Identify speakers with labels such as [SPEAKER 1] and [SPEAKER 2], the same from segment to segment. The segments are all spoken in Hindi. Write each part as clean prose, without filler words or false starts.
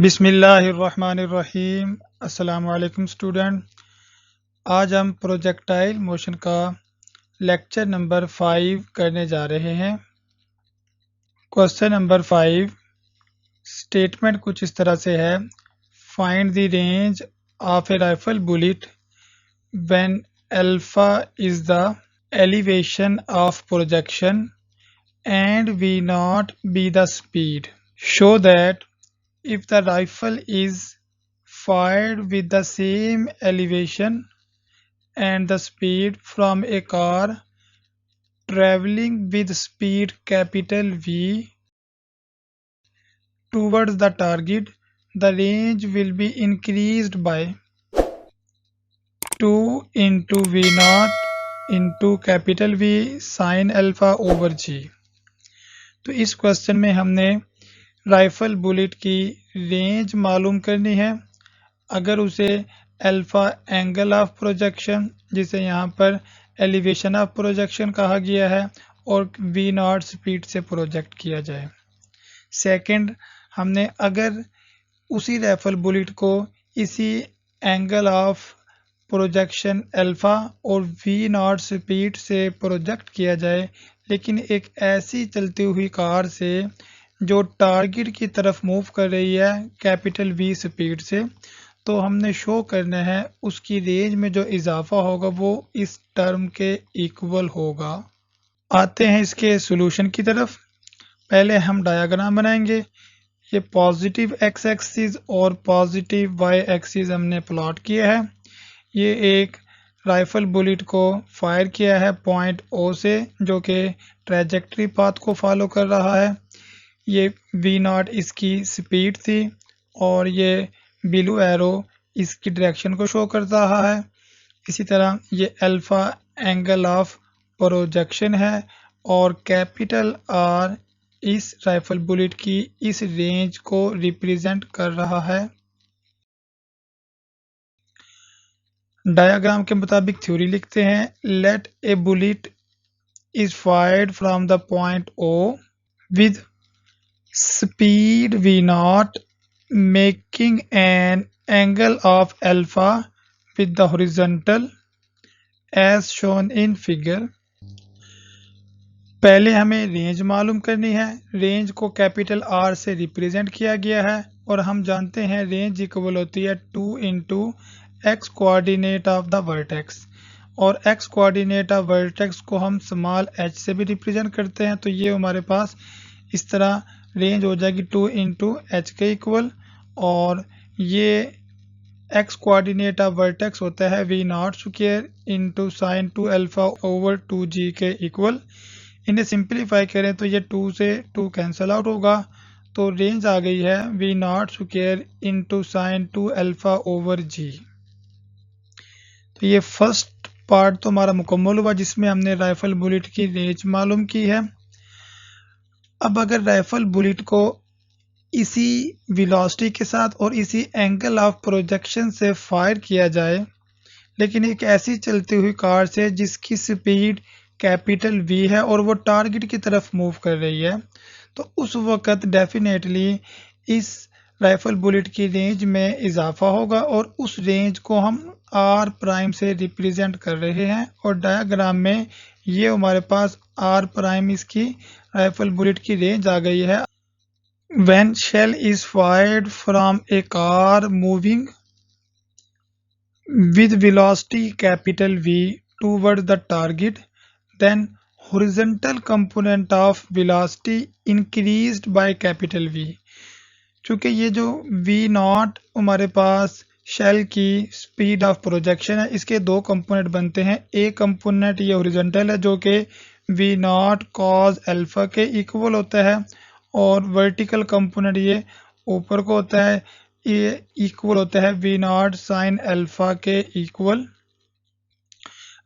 [SPEAKER 1] बिस्मिल्लाहिर्रहमानिर्रहीम। अस्सलामु अलैकुम स्टूडेंट। आज हम प्रोजेक्टाइल मोशन का लेक्चर नंबर 5 करने जा रहे हैं। क्वेश्चन नंबर 5 स्टेटमेंट कुछ इस तरह से है। Find the range of A rifle bullet when alpha is the elevation of projection and V naught be the speed. Show that if the rifle is fired with the same elevation and the speed from a car traveling with speed capital V towards the target, the range will be increased by 2 into V naught into capital V sin alpha over G। तो इस क्वेश्चन में हमने राइफल बुलेट की रेंज मालूम करनी है। अगर उसे अल्फा एंगल ऑफ प्रोजेक्शन, जिसे यहाँ पर एलिवेशन ऑफ प्रोजेक्शन कहा गया है, और वी नॉट स्पीड से प्रोजेक्ट किया जाए। सेकंड, हमने अगर उसी राइफल बुलेट को इसी एंगल ऑफ प्रोजेक्शन अल्फा और वी नॉट स्पीड से प्रोजेक्ट किया जाए, लेकिन एक ऐसी चलती हुई कार से जो टारगेट की तरफ मूव कर रही है कैपिटल वी स्पीड से, तो हमने शो करना है उसकी रेंज में जो इजाफा होगा वो इस टर्म के इक्वल होगा। आते हैं इसके सॉल्यूशन की तरफ। पहले हम डायग्राम बनाएंगे। ये पॉजिटिव एक्स एक्सिस और पॉजिटिव वाई एक्सिस हमने प्लॉट किया है। ये एक राइफल बुलेट को फायर किया है पॉइंट ओ से, जो कि ट्रैजेक्टरी पाथ को फॉलो कर रहा है। ये वी नॉट इसकी स्पीड थी और ये ब्लू एरो इसकी डायरेक्शन को शो कर रहा है। इसी तरह ये अल्फा एंगल ऑफ प्रोजेक्शन है और कैपिटल आर इस राइफल बुलेट की इस रेंज को रिप्रेजेंट कर रहा है। डायग्राम के मुताबिक थ्योरी लिखते हैं। Let a bullet is fired from the point O with speed v naught making an angle of alpha with the horizontal as shown in figure। पहले हमें रेंज मालूम करनी है। रेंज को कैपिटल R से रिप्रेजेंट किया गया है और हम जानते हैं रेंज इक्वल होती है 2 into x coordinate of the vertex, और एक्स कोऑर्डिनेट ऑफ वर्टेक्स को हम स्मॉल h से भी रिप्रेजेंट करते हैं। तो ये हमारे पास इस तरह रेंज हो जाएगी 2 इंटू एच के इक्वल, और ये एक्स कोऑर्डिनेट ऑफ वर्टेक्स होता है we naught square into sine 2 alpha over 2g के इक्वल। इन्हें सिंप्लीफाई करें तो ये 2 से 2 कैंसिल आउट होगा, तो रेंज आ गई है we naught square into sine 2 alpha over g. तो ये फर्स्ट पार्ट तो हमारा मुकम्मल हुआ जिसमें हमने राइफल बुलेट की रेंज मालूम की है। अब अगर राइफल बुलेट को इसी वेलोसिटी के साथ और इसी एंगल ऑफ प्रोजेक्शन से फायर किया जाए, लेकिन एक ऐसी चलती हुई कार से जिसकी स्पीड कैपिटल V है और वो टारगेट की तरफ मूव कर रही है, तो उस वक़्त डेफिनेटली इस राइफल बुलेट की रेंज में इजाफा होगा और उस रेंज को हम R प्राइम से रिप्रेजेंट कर रहे हैं। और डायग्राम में ये हमारे पास R प्राइम इसकी राइफल बुलेट की रेंज आ गई है। When shell is fired from a car moving with velocity capital V towards the target, then horizontal component of velocity increased by capital V। चूँकि ये जो V नॉट हमारे पास शेल की स्पीड ऑफ प्रोजेक्शन है, इसके दो कंपोनेंट बनते हैं। एक कंपोनेंट ये हॉरिजॉन्टल है जो कि V नॉट कॉज अल्फा के इक्वल होता है, और वर्टिकल कंपोनेंट ये ऊपर को होता है, ये इक्वल होता है V नॉट साइन अल्फा के इक्वल।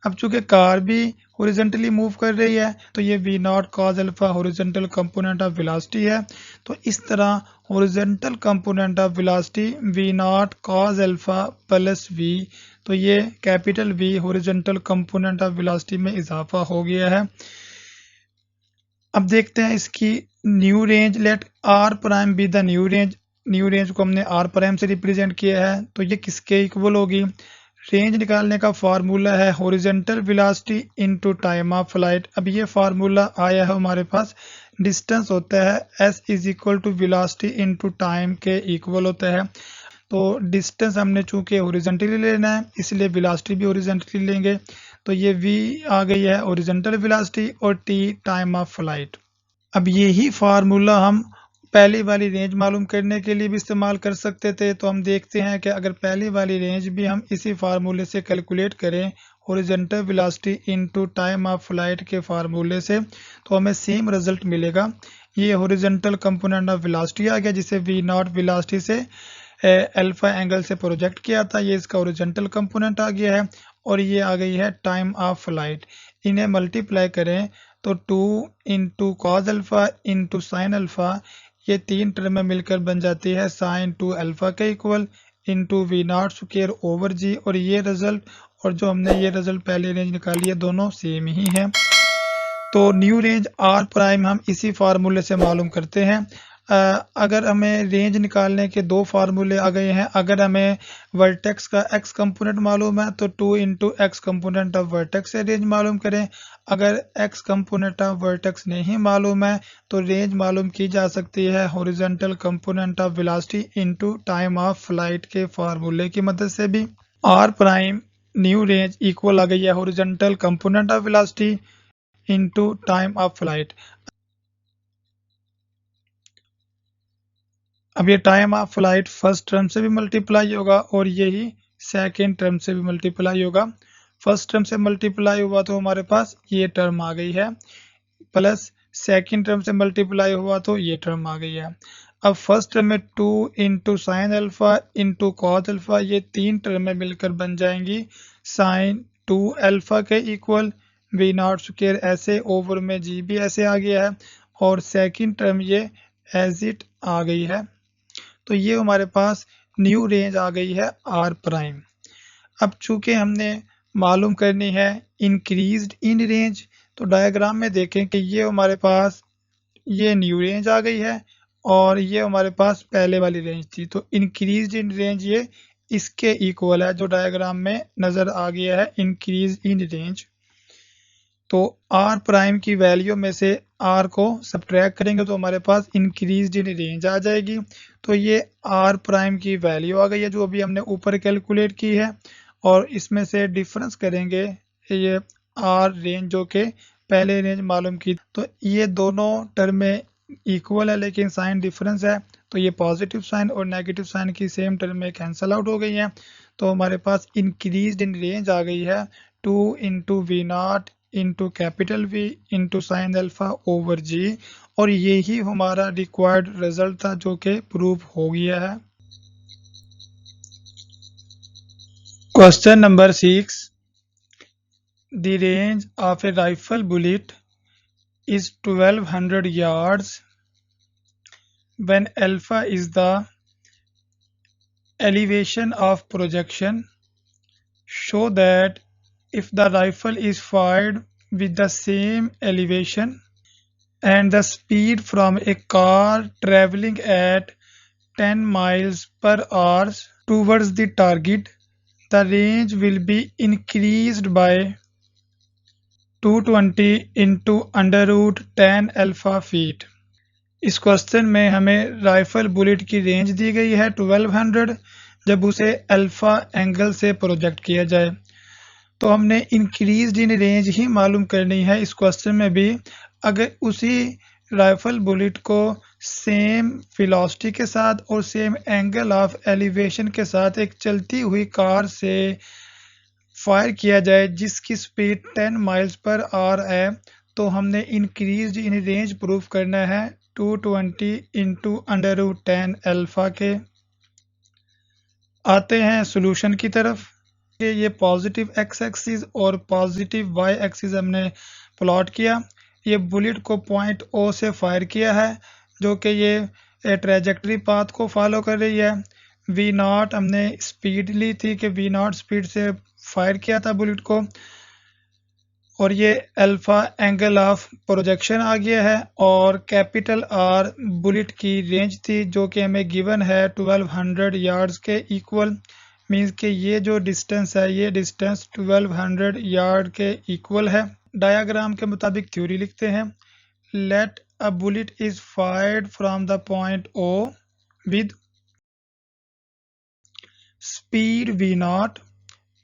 [SPEAKER 1] अब चूंकि कार भी हॉरिजॉन्टली मूव कर रही है तो ये V naught cos alpha horizontal component of velocity है। तो इस तरह horizontal component of velocity V naught cos alpha plus V, तो ये capital V horizontal component of velocity में इजाफा हो गया है। अब देखते हैं इसकी new range. Let R prime be the new range. New range को हमने आर प्राइम से रिप्रेजेंट किया है, तो ये किसके इक्वल होगी? रेंज निकालने का फार्मूला है horizontal velocity into time of flight. अब ये फार्मूला आया है हमारे पास, डिस्टेंस होता है s is equal to velocity into time के इक्वल होता है। तो डिस्टेंस हमने चूंकि हॉरिजॉन्टली लेना है इसलिए वेलोसिटी भी हॉरिजॉन्टली लेंगे, तो ये v आ गई है हॉरिजॉन्टल वेलोसिटी और t टाइम ऑफ फ्लाइट। अब यही फार्मूला हम पहली वाली रेंज मालूम करने के लिए भी इस्तेमाल कर सकते थे। तो हम देखते हैं कि अगर पहली वाली रेंज भी हम इसी फार्मूले से कैलकुलेट करें horizontal velocity into time of flight के फार्मूले से, तो हमें सेम रिजल्ट मिलेगा। ये हॉरिजॉन्टल कंपोनेंट ऑफ वेलोसिटी आ गया जिसे वी नॉट वेलोसिटी से अल्फा एंगल से प्रोजेक्ट किया था, ये इसका हॉरिजॉन्टल कंपोनेंट आ गया है। और ये आ गई है टाइम ऑफ फ्लाइट। इन्हें मल्टीप्लाई करें तो 2 into cos alpha into sine alpha, ये तीन टर्म में मिलकर बन जाती है साइन 2 अल्फा के equal into v naught square over g. और ये रिजल्ट और जो हमने ये रिजल्ट पहले रेंज निकाली है दोनों सेम ही हैं। तो न्यू रेंज आर प्राइम हम इसी फार्मूले से मालूम करते हैं। अगर हमें रेंज निकालने के दो फार्मूले आ गए हैं, अगर हमें वर्टेक्स का एक्स कंपोनेंट मालूम है तो 2 into x component of vertex से रेंज मालूम करें। अगर एक्स कंपोनेंट ऑफ वर्टेक्स नहीं मालूम है तो रेंज मालूम की जा सकती है horizontal component of velocity into time of flight के फार्मूले की मदद से भी। R prime new range equal आ गई है horizontal component of velocity into time of flight. अब ये time of flight first term से भी मल्टीप्लाई होगा और यही सेकेंड टर्म से भी मल्टीप्लाई होगा। फर्स्ट टर्म से मल्टीप्लाई हुआ तो हमारे पास ये टर्म आ गई है, प्लस सेकेंड टर्म से मल्टीप्लाई हुआ तो ये टर्म आ गई है। अब फर्स्ट टर्म में 2 into sine alpha into cos alpha, ये तीन टर्म में मिलकर बन जाएंगी साइन 2 अल्फा के इक्वल वी नॉट स्क्वायर ऐसे ओवर में जी भी ऐसे आ गया है और सेकेंड टर्म ये एज इट आ गई है। तो ये हमारे पास न्यू रेंज आ गई है आर प्राइम। अब चूंकि हमने मालूम करनी है इंक्रीज्ड इन रेंज, तो डायग्राम में देखें कि ये हमारे पास ये न्यू रेंज आ गई है और ये हमारे पास पहले वाली रेंज थी। तो इंक्रीज्ड इन रेंज ये इसके इक्वल है जो डायग्राम में नजर आ गया है इंक्रीज इन रेंज। तो आर प्राइम की वैल्यू में से आर को सब्ट्रैक्ट करेंगे तो हमारे पास इंक्रीज इन रेंज आ जाएगी। तो ये आर प्राइम की वैल्यू आ गई है जो अभी हमने ऊपर कैलकुलेट की है, और इसमें से डिफरेंस करेंगे ये आर रेंज जो के पहले रेंज मालूम की। तो ये दोनों टर्म में इक्वल है लेकिन साइन डिफरेंस है, तो ये पॉजिटिव साइन और नेगेटिव साइन की सेम टर्म में कैंसल आउट हो गई है। तो हमारे पास इंक्रीज इन रेंज आ गई है 2 into v naught into capital v into sine alpha over g, और यही हमारा रिक्वायर्ड रिजल्ट था जो कि प्रूव हो गया है। Question number 6, the range of A rifle bullet is 1200 yards when alpha is the elevation of projection. Show that if the rifle is fired with the same elevation and the speed from a car traveling at 10 miles per hour towards the target, the range will be increased by 220 into under root 10 alpha feet. इस क्वेश्चन में हमें राइफल बुलेट की रेंज दी गई है 1200 जब उसे अल्फा एंगल से प्रोजेक्ट किया जाए। तो हमने इंक्रीज इन रेंज ही मालूम करनी है इस क्वेश्चन में भी। अगर उसी राइफल बुलेट को सेम वेलोसिटी के साथ और सेम एंगल ऑफ एलिवेशन के साथ एक चलती हुई कार से फायर किया जाए जिसकी स्पीड 10 माइल्स पर आवर है, तो हमने इंक्रीज इन रेंज प्रूफ करना है 220 इंटू अंडर रूट 10 अल्फा के। आते हैं सॉल्यूशन की तरफ। ये पॉजिटिव एक्स एक्सिस और पॉजिटिव वाई एक्सिस हमने प्लॉट किया। ये बुलेट को पॉइंट ओ से फायर किया है जो कि ये ट्रेजेक्टरी पाथ को फॉलो कर रही है। वी नॉट हमने स्पीड ली थी कि वी नॉट स्पीड से फायर किया था बुलेट को, और ये अल्फा एंगल ऑफ प्रोजेक्शन आ गया है, और कैपिटल आर बुलेट की रेंज थी जो कि हमें गिवन है 1200 यार्ड्स के इक्वल। मींस कि ये जो डिस्टेंस है ये डिस्टेंस 1200 यार्ड के इक्वल है। डायग्राम के मुताबिक थ्योरी लिखते हैं। Let a bullet is fired from the point O with speed v0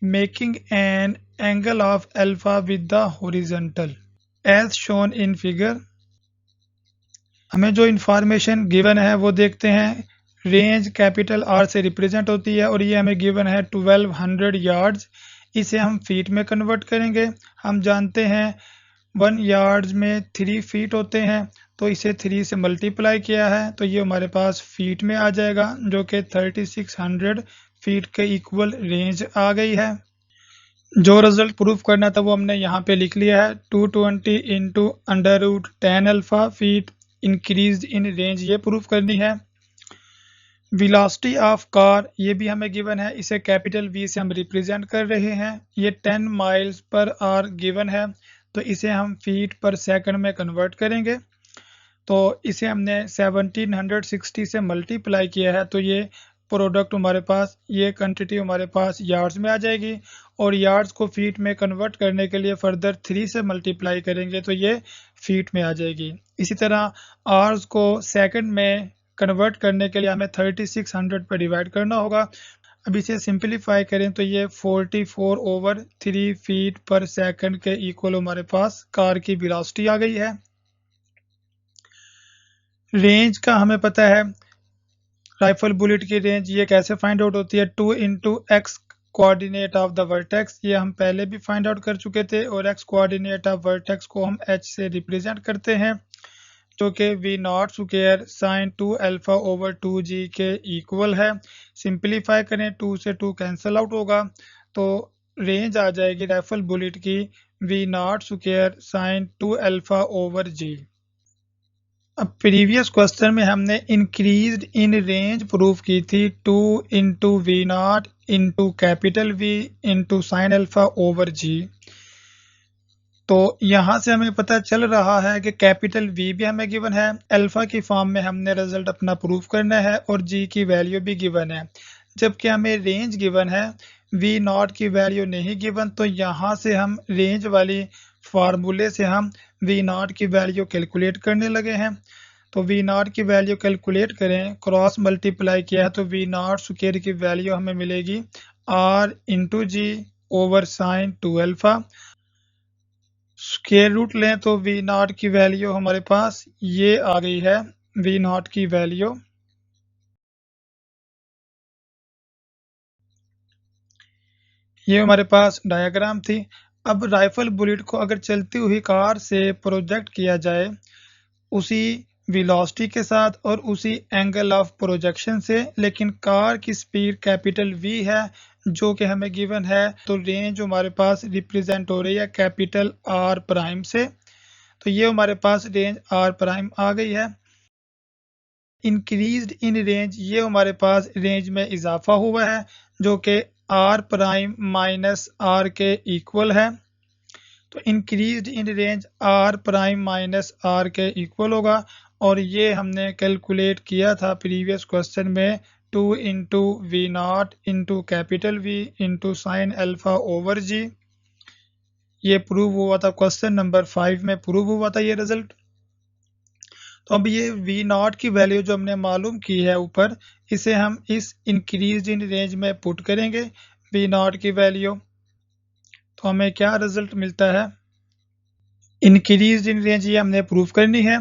[SPEAKER 1] making an angle of alpha with the horizontal as shown in figure। हमें जो इंफॉर्मेशन गिवन है वो देखते हैं। रेंज कैपिटल आर से रिप्रेजेंट होती है और ये हमें गिवन है 1200 यार्ड्स। इसे हम फीट में कन्वर्ट करेंगे। हम जानते हैं 1 यार्ड्स में 3 फीट होते हैं, तो इसे 3 से मल्टीप्लाई किया है तो ये हमारे पास फीट में आ जाएगा, जो कि 3600 फीट के इक्वल रेंज आ गई है। जो रिजल्ट प्रूफ करना था वो हमने यहाँ पे लिख लिया है। 220 into under root 10 alpha feet increase in range, ये प्रूफ करनी है। वेलोसिटी ऑफ कार ये भी हमें गिवन है, इसे कैपिटल V से हम रिप्रेजेंट कर रहे हैं। ये 10 माइल्स पर आवर गिवन है, तो इसे हम फीट पर सेकंड में कन्वर्ट करेंगे। तो इसे हमने 1760 से मल्टीप्लाई किया है, तो ये प्रोडक्ट हमारे पास, ये क्वांटिटी हमारे पास यार्ड्स में आ जाएगी। और यार्ड्स को फीट में कन्वर्ट करने के लिए फर्दर 3 से मल्टीप्लाई करेंगे तो ये फीट में आ जाएगी। इसी तरह आवर्स को सेकंड में कन्वर्ट करने के लिए हमें 3600 पर डिवाइड करना होगा। अब इसे सिंपलीफाई करें तो ये 44/3 फीट पर सेकंड के इक्वल हमारे पास कार की वेलोसिटी आ गई है। रेंज का हमें पता है, राइफल बुलेट की रेंज ये कैसे फाइंड आउट होती है, 2 into x coordinate of the vertex. ये हम पहले भी फाइंड आउट कर चुके थे, और एक्स कोऑर्डिनेट ऑफ वर्टेक्स को हम h से रिप्रेजेंट करते हैं, जो कि v0 square sine 2 alpha over 2g के इक्वल है। सिंपलीफाई करें, 2 से 2 कैंसिल आउट होगा, तो रेंज आ जाएगी राइफल बुलेट की v0 square sine 2 alpha over g। अब प्रीवियस क्वेश्चन में हमने इंक्रीज्ड इन रेंज प्रूफ की थी, 2 into v0 into capital V into sine alpha over g। तो यहाँ से हमें पता चल रहा है कि कैपिटल V भी हमें गिवन है, अल्फा की फॉर्म में हमने रिजल्ट अपना प्रूफ करना है, और g की वैल्यू भी गिवन है। जबकि हमें रेंज गिवन है, v0 की वैल्यू नहीं गिवन, तो यहाँ से हम रेंज वाली फार्मूले से हम v0 की वैल्यू कैलकुलेट करने लगे हैं। तो v0 की वैल्यू कैलकुलेट करें, क्रॉस मल्टीप्लाई किया है तो v0 स्क्वायर की वैल्यू हमें मिलेगी r into g over sine 2 alpha. Square root लें तो v0 की वैल्यू हमारे पास ये आ गई है, v0 की वैल्यू ये हमारे पास डायग्राम थी। अब राइफल बुलेट को अगर चलती हुई कार से प्रोजेक्ट किया जाए उसी वेलोसिटी के साथ और उसी एंगल ऑफ प्रोजेक्शन से, लेकिन कार की स्पीड कैपिटल V है जो कि हमें गिवन है, तो रेंज हमारे पास रिप्रेजेंट हो रही है कैपिटल R प्राइम से। तो ये हमारे पास रेंज R प्राइम आ गई है। इंक्रीज्ड इन रेंज ये हमारे पास रेंज में इजाफा हुआ है, जो कि R प्राइम माइनस R के इक्वल है। तो increased in range R prime minus R के इक्वल होगा, और ये हमने कैलकुलेट किया था प्रीवियस क्वेश्चन में, 2 into v0 into capital V into sine alpha over g। ये प्रूव हुआ था, क्वेश्चन नंबर 5 में प्रूव हुआ था ये रिजल्ट। तो अब ये v0 की वैल्यू जो हमने मालूम की है ऊपर, इसे हम इस इंक्रीज इन रेंज में पुट करेंगे v0 की वैल्यू, तो हमें क्या रिजल्ट मिलता है। इंक्रीज इन रेंज ये हमने प्रूफ करनी है।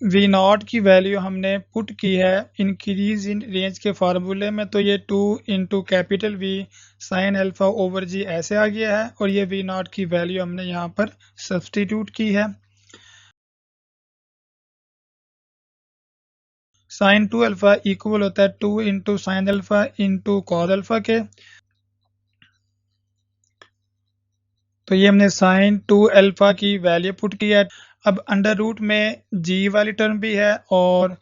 [SPEAKER 1] v0 की वैल्यू हमने पुट की है इंक्रीज इन रेंज के फार्मूले में, तो ये 2 into capital V sign alpha over g ऐसे आ गया है, और ये v0 की वैल्यू हमने यहाँ पर सब्सटीट्यूट की है। साइन 2 अल्फा इक्वल होता है 2 into sine alpha into cos alpha के। तो ये हमने साइन 2 अल्फा की वैल्यू पुट की है। अब अंडर रूट में g वाली टर्म भी है और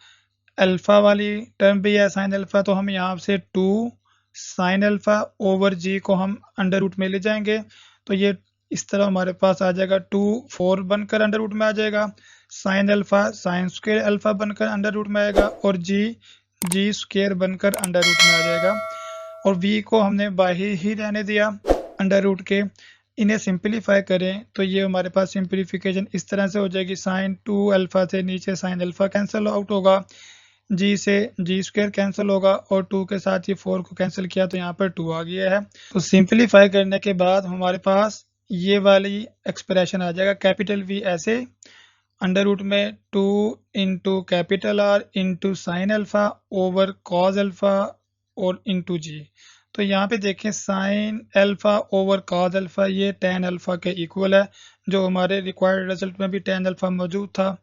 [SPEAKER 1] अल्फा वाली टर्म भी है साइन अल्फा, तो हम यहाँ से 2 साइन अल्फा ओवर g को हम अंडर रूट में ले जाएंगे, तो ये इस तरह हमारे पास आ जाएगा 2 4 बनकर अंडर रूट में आ जाएगा, sine alpha sine square alpha बनकर अंडर रूट में आएगा और जी स्क्वायर बनकर अंडर रूट में आ जाएगा। और v को हमने बाहर ही रहने दिया अंडर रूट के। इन्हें सिंपलीफाई करें तो ये हमारे पास सिंपलीफिकेशन इस तरह से हो जाएगी, साइन 2 अल्फा से नीचे साइन अल्फा कैंसिल आउट होगा, जी से जी स्क्वायर कैंसिल होगा और 2 के साथ ये 4 को कैंसिल किया तो यहाँ पर 2 आ गया है। तो सिंपलीफाई करने के बाद हमारे पास ये वाली एक्सप्रेशन आ जाएगा, कैपिटल V ऐसे अंडर रूट में 2 into capital R into sine alpha over cause alpha और इंटू जी। तो यहाँ पे देखें sign alpha over cause alpha ये टेन अल्फा के इक्वल है, जो हमारे रिक्वायर्ड रिजल्ट में भी टेन अल्फा मौजूद था।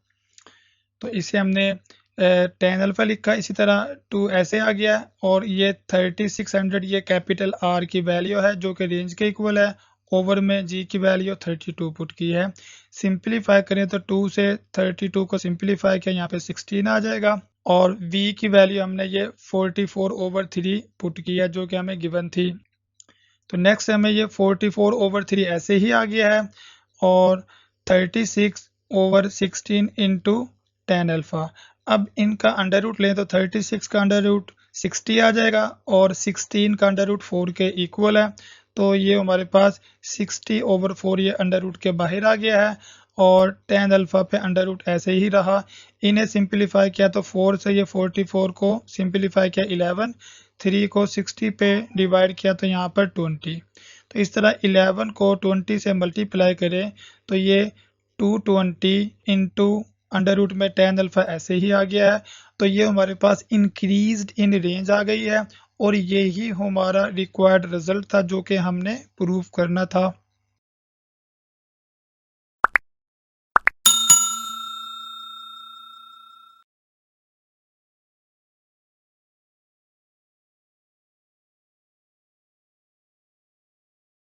[SPEAKER 1] तो इसे हमने टेन अल्फा लिखा, इसी तरह 2 ऐसे आ गया और ये 3600 ये कैपिटल R की वैल्यू है जो कि रेंज के इक्वल है, ओवर में जी की वैल्यू 32 पुट की है। सिंपलीफाई करें तो 2 से 32 को सिंपलीफाई किया, यहाँ पे 16 आ जाएगा और v की वैल्यू हमने ये 44/3 पुट किया जो कि हमें गिवन थी। तो नेक्स्ट हमें ये 44/3 ऐसे ही आ गया है और 36/16 इंटू टेन अल्फा। अब इनका अंडर रूट लें तो 36 का अंडर रूट 60 आ जाएगा और 16 का अंडर रूट 4 के इक्वल है। तो ये हमारे पास 60/4 ये अंडर रूट के बाहर आ गया है और टेन अल्फा पे अंडर रूट ऐसे ही रहा। इन्हें सिंपलीफाई किया तो 4 से ये 44 को सिंपलीफाई किया 11, 3 को 60 पे डिवाइड किया तो यहाँ पर 20। तो इस तरह 11 को 20 से मल्टीप्लाई करें तो ये 220 इंटू अंडर रूट में टेन अल्फा ऐसे ही आ गया है। तो ये हमारे पास इंक्रीज्ड इन रेंज आ गई है और यही हमारा रिक्वायर्ड रिजल्ट था जो कि हमने प्रूव करना था।